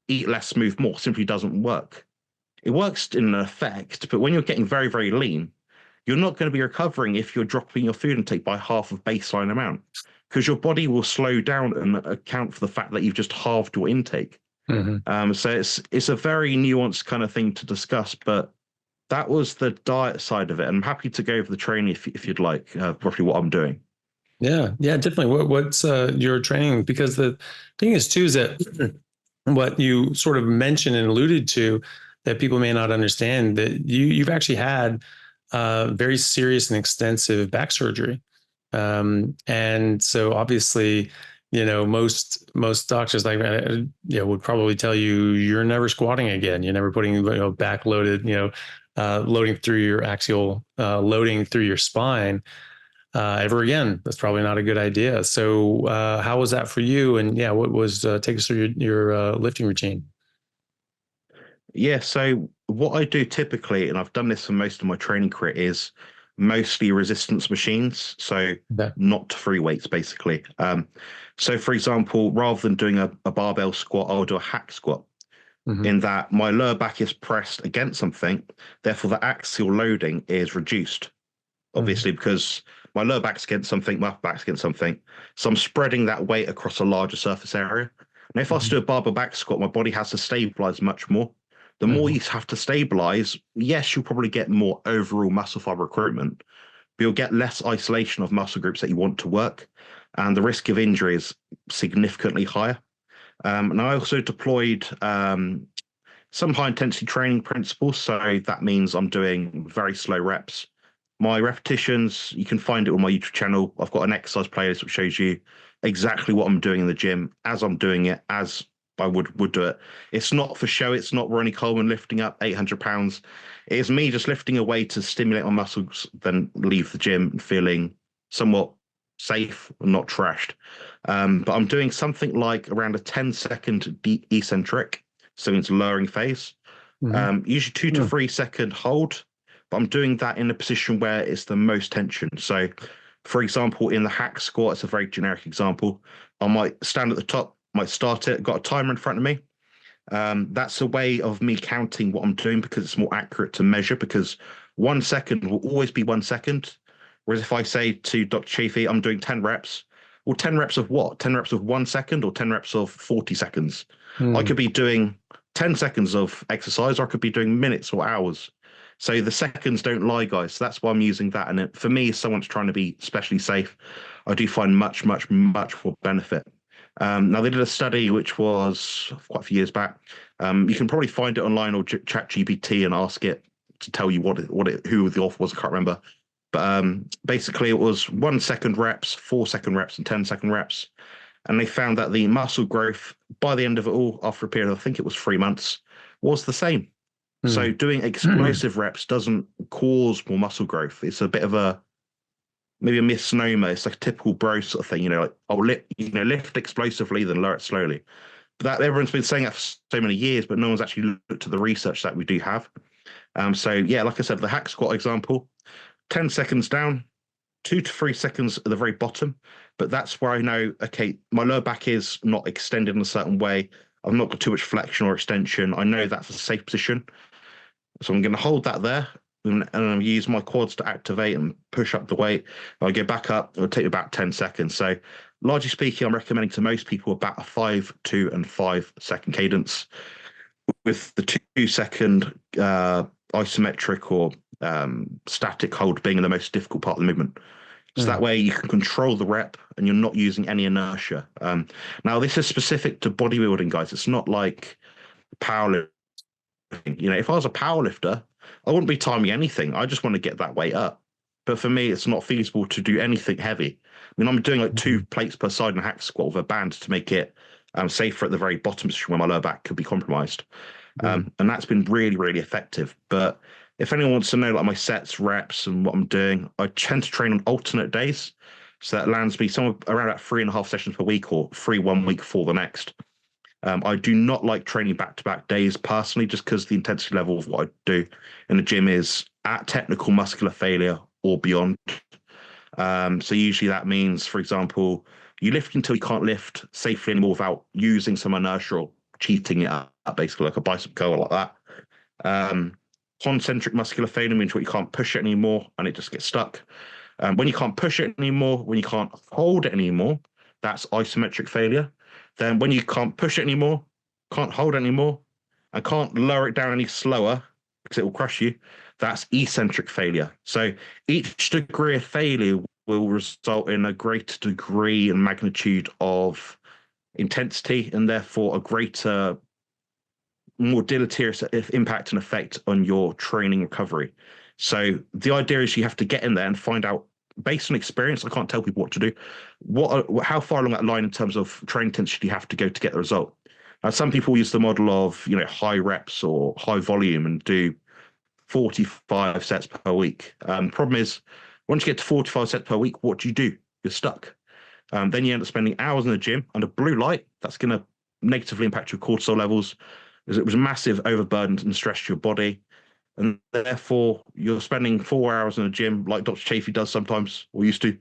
eat less, move more simply doesn't work. It works in an effect, but when you're getting very, very lean, you're not going to be recovering if you're dropping your food intake by half of baseline amount because your body will slow down and account for the fact that you've just halved your intake. Mm-hmm. So it's a very nuanced kind of thing to discuss, but that was the diet side of it. And I'm happy to go over the training if you'd like, roughly what I'm doing. Yeah, yeah, definitely. What's your training? Because the thing is too is that what you sort of mentioned and alluded to that people may not understand that you've actually had very serious and extensive back surgery, and so obviously, most doctors like would probably tell you you're never squatting again. You're never putting back loaded, loading through your axial loading through your spine ever again. That's probably not a good idea. So how was that for you? And yeah, what was take us through your lifting routine? Yeah, so what I do typically, and I've done this for most of my training career, is mostly resistance machines. So Okay. not free weights, basically. So for example, rather than doing a barbell squat, I'll do a hack squat Mm-hmm. in that my lower back is pressed against something, therefore the axial loading is reduced, Mm-hmm. obviously, because my lower back's against something, my upper back's against something. So I'm spreading that weight across a larger surface area. And if I was to do a barbell back squat, my body has to stabilize much more. The more Mm-hmm. you have to stabilize, yes, you'll probably get more overall muscle fiber recruitment, but you'll get less isolation of muscle groups that you want to work. And the risk of injury is significantly higher. And I also deployed some high intensity training principles. So that means I'm doing very slow reps. My repetitions, you can find it on my YouTube channel. I've got an exercise playlist which shows you exactly what I'm doing in the gym as I'm doing it, as I would do it. It's not for show. It's not Ronnie Coleman lifting up 800 pounds. It is me just lifting a weight to stimulate my muscles, then leave the gym feeling somewhat safe and not trashed. But I'm doing something like around a 10-second eccentric, so it's lowering phase. Mm-hmm. Usually 2 to 3 second hold, but I'm doing that in a position where it's the most tension. So, for example, in the hack squat, it's a very generic example. I might stand at the top, might start it, got a timer in front of me. That's a way of me counting what I'm doing because it's more accurate to measure because 1 second will always be 1 second. Whereas if I say to Dr. Chaffee, I'm doing 10 reps, well, 10 reps of what? 10 reps of 1 second or 10 reps of 40 seconds? I Mm-hmm. could be doing 10 seconds of exercise, or I could be doing minutes or hours. So the seconds don't lie, guys. So that's why I'm using that. And for me, if someone's trying to be especially safe, I do find much, much, much more benefit. Now they did a study which was quite a few years back. You can probably find it online or chat GPT and ask it to tell you who the author was. I can't remember. But basically, it was 1 second reps, 4 second reps, and 10 second reps. And they found that the muscle growth by the end of it all, after a period of, I think it was 3 months, was the same. So doing explosive reps doesn't cause more muscle growth. It's a bit of a maybe a misnomer. It's like a typical bro sort of thing, like lift explosively, then lower it slowly. But that everyone's been saying that for so many years, but no one's actually looked at the research that we do have. So yeah, like I said, the hack squat example, 10 seconds down, 2 to 3 seconds at the very bottom. But that's where I know, okay, my lower back is not extended in a certain way. I've not got too much flexion or extension. I know that's a safe position. So I'm going to hold that there and use my quads to activate and push up the weight. I go back up, it'll take about 10 seconds. So largely speaking, I'm recommending to most people about a 5, 2, and 5 second cadence with the 2 second isometric or static hold being the most difficult part of the movement. So that way you can control the rep and you're not using any inertia. Now, this is specific to bodybuilding, guys. It's not like powerlifting. If I was a power lifter, I wouldn't be timing anything. I just want to get that weight up. But for me, it's not feasible to do anything heavy. I mean, I'm doing like 2 plates per side in a hack squat with a band to make it safer at the very bottom position where my lower back could be compromised. And that's been really, really effective. But if anyone wants to know like my sets, reps, and what I'm doing, I tend to train on alternate days. So that lands me somewhere around about 3.5 sessions per week or 3 1 week for the next. I do not like training back-to-back days personally, just because the intensity level of what I do in the gym is at technical muscular failure or beyond. So usually that means, for example, you lift until you can't lift safely anymore without using some inertia or cheating it up, basically like a bicep curl like that. Concentric muscular failure means where you can't push it anymore and it just gets stuck. When you can't push it anymore, when you can't hold it anymore, that's isometric failure. Then when you can't push it anymore, can't hold it anymore, and can't lower it down any slower because it will crush you, that's eccentric failure. So each degree of failure will result in a greater degree and magnitude of intensity and therefore a greater, more deleterious impact and effect on your training recovery. So the idea is you have to get in there and find out, based on experience. I can't tell people what to do. How far along that line in terms of training intensity you have to go to get the result. Now, some people use the model of high reps or high volume and do 45 sets per week. Problem is, once you get to 45 sets per week, what do? You're stuck. Then you end up spending hours in the gym under blue light. That's going to negatively impact your cortisol levels, as it was a massive overburden and stress to your body. And therefore, you're spending 4 hours in the gym like Dr. Chaffee does sometimes, or used to.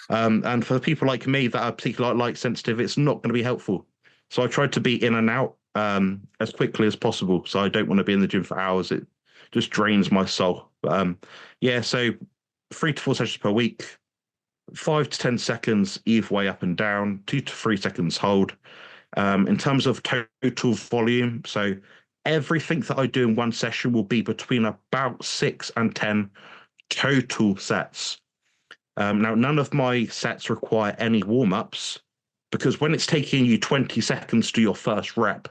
And for people like me that are particularly light sensitive, it's not going to be helpful. So I tried to be in and out as quickly as possible. So I don't want to be in the gym for hours. It just drains my soul. But, so 3 to 4 sessions per week, 5 to 10 seconds either way up and down, 2 to 3 seconds hold. In terms of total volume, so everything that I do in one session will be between about 6 and 10 total sets. Now, none of my sets require any warm-ups, because when it's taking you 20 seconds to do your first rep,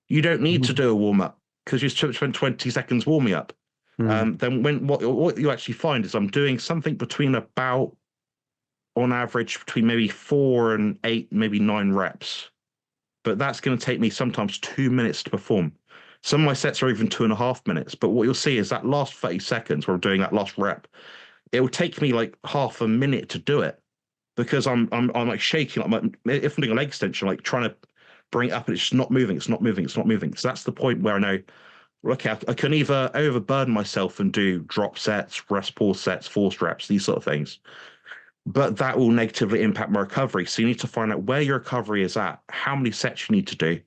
you don't need to do a warm-up because you spend 20 seconds warming up. Then what you actually find is I'm doing something between about, on average, between maybe 4 and 8, maybe 9 reps. But that's going to take me sometimes 2 minutes to perform. Some of my sets are even 2.5 minutes. But what you'll see is that last 30 seconds where I'm doing that last rep, it will take me like half a minute to do it, because I'm like shaking. If I'm doing a leg extension, like trying to bring it up, and it's just not moving. It's not moving. So that's the point where I know, okay, I can either overburden myself and do drop sets, rest pause sets, forced reps, these sort of things, but that will negatively impact my recovery. So you need to find out where your recovery is at, how many sets you need to do,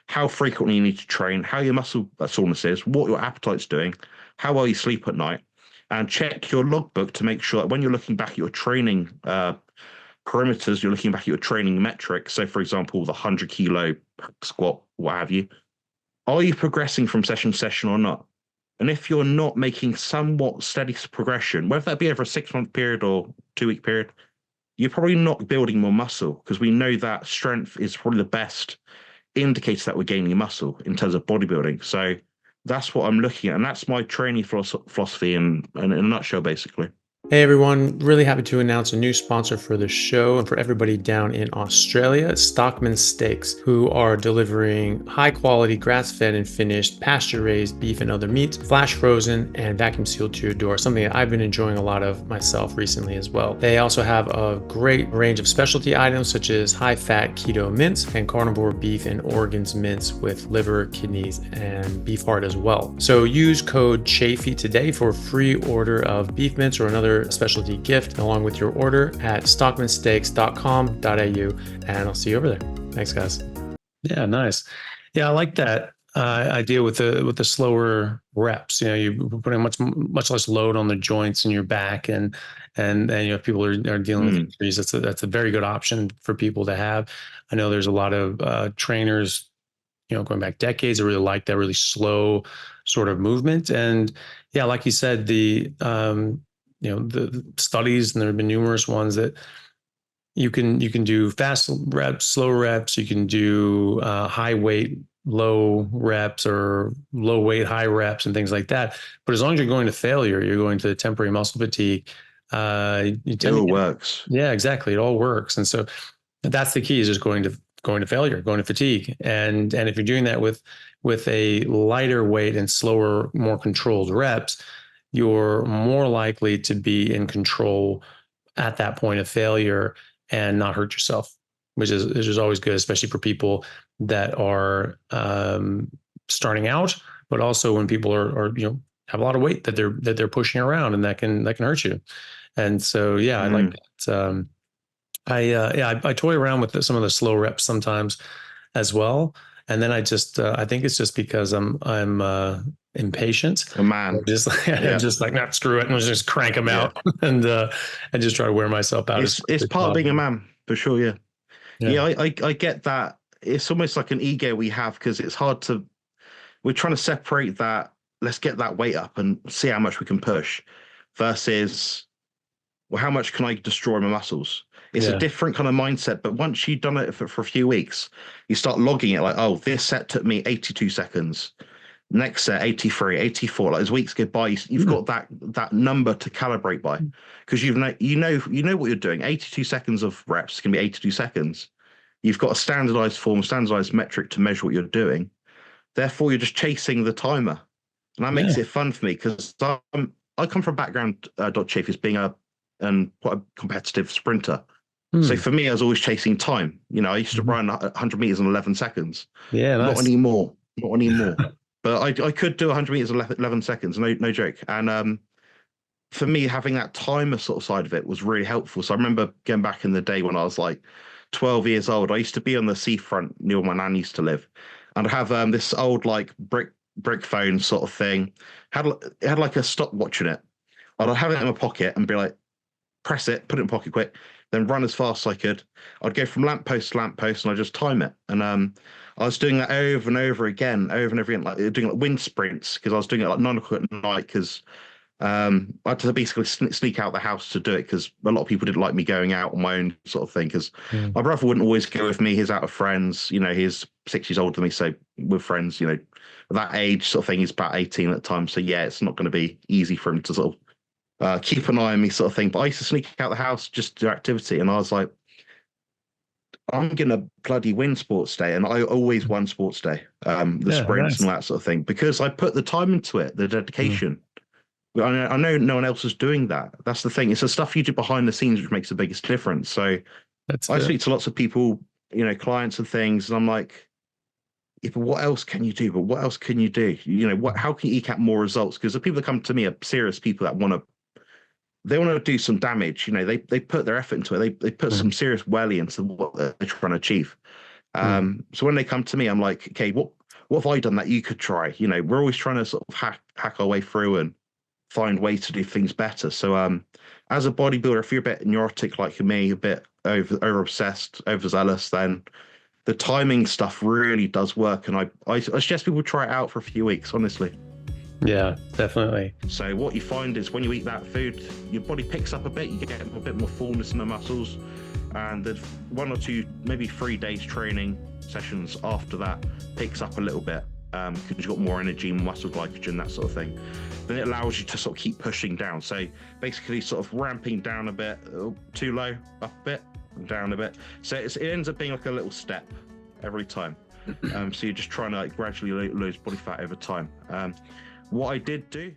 how frequently you need to train, how your muscle soreness is, what your appetite's doing, how well you sleep at night, and check your logbook to make sure that when you're looking back at your training parameters, you're looking back at your training metrics. So, for example, the 100 kilo squat, what have you. Are you progressing from session to session or not? And if you're not making somewhat steady progression, whether that be over a 6-month period or 2-week period, you're probably not building more muscle, because we know that strength is probably the best indicator that we're gaining muscle in terms of bodybuilding. So that's what I'm looking at. And that's my training philosophy in a nutshell, basically. Hey everyone, really happy to announce a new sponsor for the show and for everybody down in Australia, Stockman Steaks, who are delivering high quality grass-fed and finished pasture-raised beef and other meats, flash frozen and vacuum sealed to your door, something that I've been enjoying a lot of myself recently as well. They also have a great range of specialty items such as high-fat keto mince and carnivore beef and organs mince with liver, kidneys, and beef heart as well. So use code Chaffee today for a free order of beef mince or another specialty gift along with your order at stockmansteaks.com.au, and I'll see you over there. Thanks, guys. Yeah, nice. Yeah, I like that idea with the slower reps. You're putting much less load on the joints in your back, and if people are dealing with injuries, that's a very good option for people to have. I know there's a lot of trainers, going back decades, that really like that really slow sort of movement. And yeah, like you said, the studies, and there have been numerous ones that you can do fast reps, slow reps. You can do high weight, low reps, or low weight, high reps, and things like that. But as long as you're going to failure, you're going to temporary muscle fatigue. It all works. Yeah, exactly. It all works. And so that's the key, is just going to failure, going to fatigue. And if you're doing that with a lighter weight and slower, more controlled reps, you're more likely to be in control at that point of failure and not hurt yourself, which is always good, especially for people that are starting out, but also when people are have a lot of weight that they're pushing around, and that can hurt you. And so yeah, I like that. I toy around with some of the slow reps sometimes as well. And then I think it's just because I'm impatient. A man. I'm just like, nah, screw it, and just crank them out, and just try to wear myself out. It's part of being a man, for sure. Yeah. I get that. It's almost like an ego we have, because it's hard to. We're trying to separate that. Let's get that weight up and see how much we can push, versus, well, how much can I destroy my muscles? It's a different kind of mindset. But once you've done it for a few weeks, you start logging it, like, oh, this set took me 82 seconds. Next set, 83, 84. Like, as weeks go by, you've got that number to calibrate by, because you know what you're doing. 82 seconds of reps can be 82 seconds. You've got a standardized metric to measure what you're doing. Therefore, you're just chasing the timer, and that makes it fun for me, because I come from a background, Dr. Chaffee, as being quite a competitive sprinter. So for me, I was always chasing time. I used to run 100 meters in 11 seconds. Yeah, nice. Not anymore. But I could do 100 meters in 11 seconds, no joke. And for me, having that timer sort of side of it was really helpful. So I remember going back in the day when I was like 12 years old, I used to be on the seafront near where my nan used to live. And I have this old like brick phone sort of thing. It had like a stopwatch in it. I'd have it in my pocket and be like, press it, put it in my pocket quick, then run as fast as I could. I'd go from lamppost to lamppost, and I'd just time it. And I was doing that over and over again, like doing like wind sprints, because I was doing it like 9 o'clock at night, because I had to basically sneak out the house to do it, because a lot of people didn't like me going out on my own sort of thing, because my brother wouldn't always go with me. He's out of friends, he's 6 years older than me, so with friends, at that age sort of thing. He's about 18 at the time, so yeah, it's not going to be easy for him to sort of keep an eye on me sort of thing. But I used to sneak out the house just to do activity, and I was like, I'm gonna bloody win sports day. And I always won sports day, the sprints and all that sort of thing, because I put the time into it, the dedication. I know no one else is doing that. That's the thing. It's the stuff you do behind the scenes which makes the biggest difference. So I speak to lots of people, clients and things, and I'm like, yeah, but what else can you do? How can you eke out more results? Because the people that come to me are serious people that want to do some damage. They put their effort into it. They put some serious welly into what they're trying to achieve. So when they come to me, I'm like, okay, what have I done that you could try? We're always trying to sort of hack our way through and find ways to do things better. So as a bodybuilder, if you're a bit neurotic like me, a bit over obsessed, overzealous, then the timing stuff really does work. And I suggest people try it out for a few weeks, honestly. Yeah, definitely. So what you find is when you eat that food, your body picks up a bit, you get a bit more fullness in the muscles, and there's 1 or 2, maybe 3 days training sessions after that picks up a little bit, because you've got more energy, muscle glycogen, that sort of thing. Then it allows you to sort of keep pushing down. So basically sort of ramping down a bit, too low, up a bit, down a bit. So it ends up being like a little step every time. So you're just trying to like gradually lose body fat over time. What I did do